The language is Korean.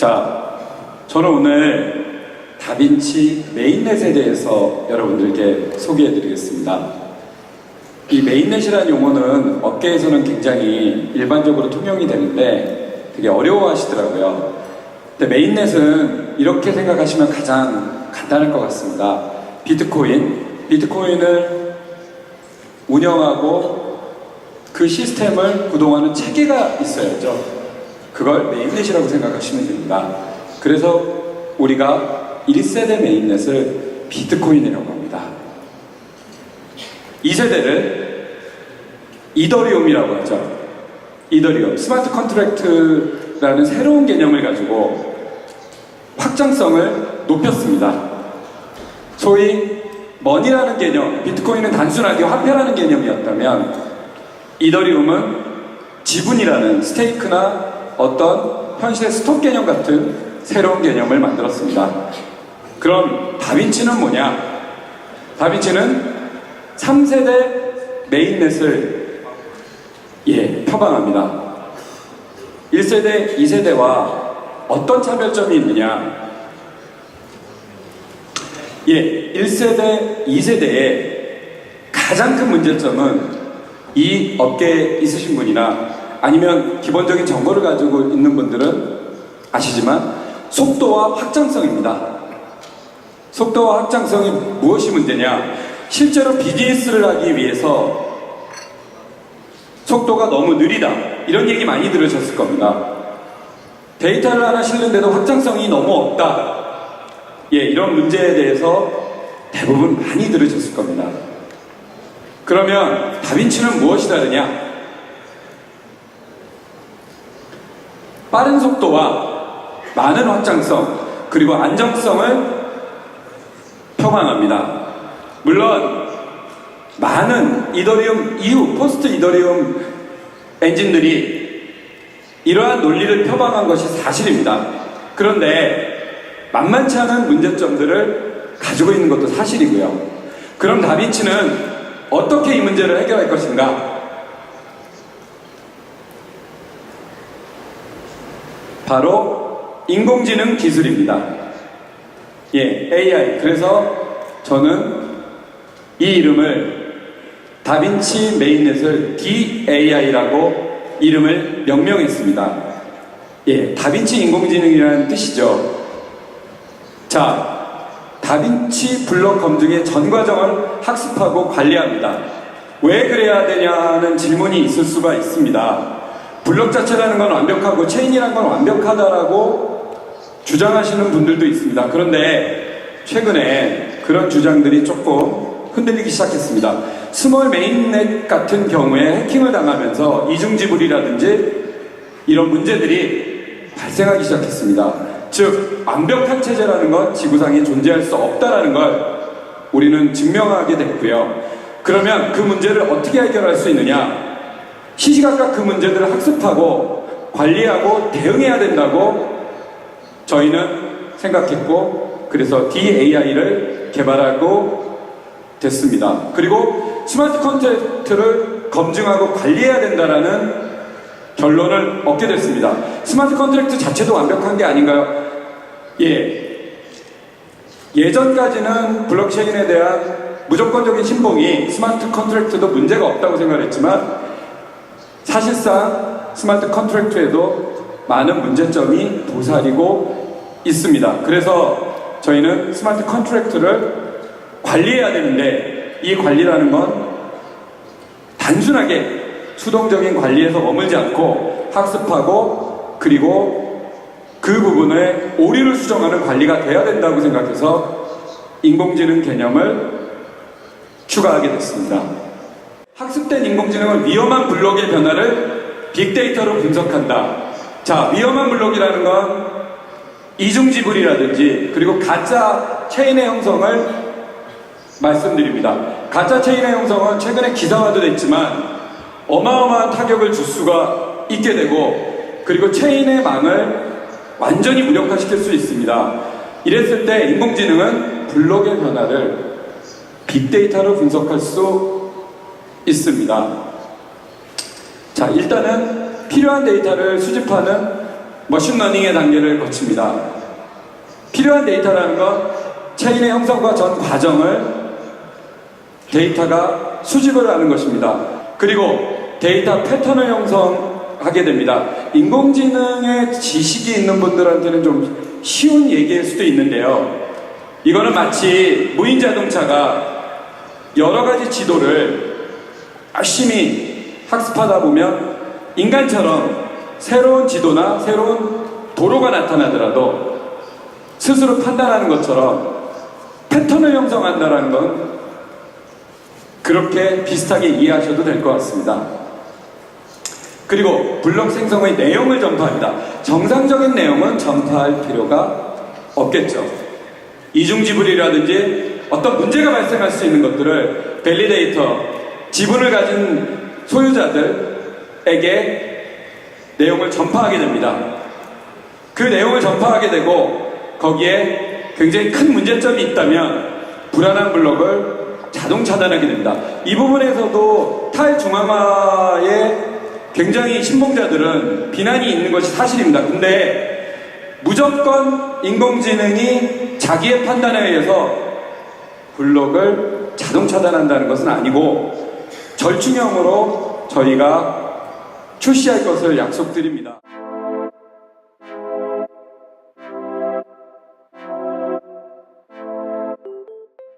자, 저는 오늘 다빈치 메인넷에 대해서 여러분들께 소개해드리겠습니다. 이 메인넷이라는 용어는 업계에서는 굉장히 일반적으로 통용이 되는데 되게 어려워하시더라고요. 근데 메인넷은 이렇게 생각하시면 가장 간단할 것 같습니다. 비트코인을 운영하고 그 시스템을 구동하는 체계가 있어야죠. 그걸 메인넷이라고 생각하시면 됩니다. 그래서 우리가 1세대 메인넷을 비트코인이라고 합니다. 2세대를 이더리움이라고 하죠. 이더리움, 스마트 컨트랙트라는 새로운 개념을 가지고 확장성을 높였습니다. 소위 머니라는 개념, 비트코인은 단순하게 화폐라는 개념이었다면 이더리움은 지분이라는 스테이크나 어떤 현실의 스톡 개념 같은 새로운 개념을 만들었습니다. 그럼 다빈치는 뭐냐? 다빈치는 3세대 메인넷을 표방합니다. 1세대, 2세대와 어떤 차별점이 있느냐? 1세대, 2세대의 가장 큰 문제점은 이 업계에 있으신 분이나 아니면 기본적인 정보를 가지고 있는 분들은 아시지만 속도와 확장성입니다. 속도와 확장성이 무엇이 문제냐? 실제로 비즈니스를 하기 위해서 속도가 너무 느리다, 이런 얘기 많이 들으셨을 겁니다. 데이터를 하나 실는데도 확장성이 너무 없다, 이런 문제에 대해서 대부분 많이 들으셨을 겁니다. 그러면 다빈치는 무엇이 다르냐? 빠른 속도와 많은 확장성 그리고 안정성을 표방합니다. 물론 많은 이더리움 이후 포스트 이더리움 엔진들이 이러한 논리를 표방한 것이 사실입니다. 그런데 만만치 않은 문제점들을 가지고 있는 것도 사실이고요. 그럼 다빈치는 어떻게 이 문제를 해결할 것인가? 바로 인공지능 기술입니다. AI. 그래서 저는 이 이름을 다빈치 메인넷을 DAI라고 이름을 명명했습니다. 다빈치 인공지능이라는 뜻이죠. 자, 다빈치 블록 검증의 전 과정을 학습하고 관리합니다. 왜 그래야 되냐는 질문이 있을 수가 있습니다. 블록 자체라는 건 완벽하고 체인이라는 건 완벽하다라고 주장하시는 분들도 있습니다. 그런데 최근에 그런 주장들이 조금 흔들리기 시작했습니다. 스몰 메인넷 같은 경우에 해킹을 당하면서 이중지불이라든지 이런 문제들이 발생하기 시작했습니다. 즉 완벽한 체제라는 건 지구상에 존재할 수 없다라는 걸 우리는 증명하게 됐고요. 그러면 그 문제를 어떻게 해결할 수 있느냐? 시시각각 그 문제들을 학습하고 관리하고 대응해야 된다고 저희는 생각했고, 그래서 DAI를 개발하고 됐습니다. 그리고 스마트 컨트랙트를 검증하고 관리해야 된다라는 결론을 얻게 됐습니다. 스마트 컨트랙트 자체도 완벽한 게 아닌가요? 예전까지는 블록체인에 대한 무조건적인 신봉이 스마트 컨트랙트도 문제가 없다고 생각했지만 사실상 스마트 컨트랙트에도 많은 문제점이 도사리고 있습니다. 그래서 저희는 스마트 컨트랙트를 관리해야 되는데 이 관리라는 건 단순하게 수동적인 관리에서 머물지 않고 학습하고 그리고 그 부분에 오류를 수정하는 관리가 돼야 된다고 생각해서 인공지능 개념을 추가하게 됐습니다. 학습된 인공지능은 위험한 블록의 변화를 빅데이터로 분석한다. 자, 위험한 블록이라는 건 이중지불이라든지 그리고 가짜 체인의 형성을 말씀드립니다. 가짜 체인의 형성은 최근에 기사화도 됐지만 어마어마한 타격을 줄 수가 있게 되고 그리고 체인의 망을 완전히 무력화시킬 수 있습니다. 이랬을 때 인공지능은 블록의 변화를 빅데이터로 분석할 수 있습니다. 자, 일단은 필요한 데이터를 수집하는 머신러닝의 단계를 거칩니다. 필요한 데이터라는 건 체인의 형성과 전 과정을 데이터가 수집을 하는 것입니다. 그리고 데이터 패턴을 형성하게 됩니다. 인공지능의 지식이 있는 분들한테는 좀 쉬운 얘기일 수도 있는데요. 이거는 마치 무인 자동차가 여러 가지 지도를 열심히 학습하다 보면 인간처럼 새로운 지도나 새로운 도로가 나타나더라도 스스로 판단하는 것처럼 패턴을 형성한다는 건 그렇게 비슷하게 이해하셔도 될 것 같습니다. 그리고 블록 생성의 내용을 전파합니다. 정상적인 내용은 전파할 필요가 없겠죠. 이중지불이라든지 어떤 문제가 발생할 수 있는 것들을 밸리데이터, 지분을 가진 소유자들에게 내용을 전파하게 됩니다. 그 내용을 전파하게 되고 거기에 굉장히 큰 문제점이 있다면 불안한 블록을 자동 차단하게 됩니다. 이 부분에서도 탈중앙화에 굉장히 신봉자들은 비난이 있는 것이 사실입니다. 근데 무조건 인공지능이 자기의 판단에 의해서 블록을 자동 차단한다는 것은 아니고 절충형으로 저희가 출시할 것을 약속드립니다.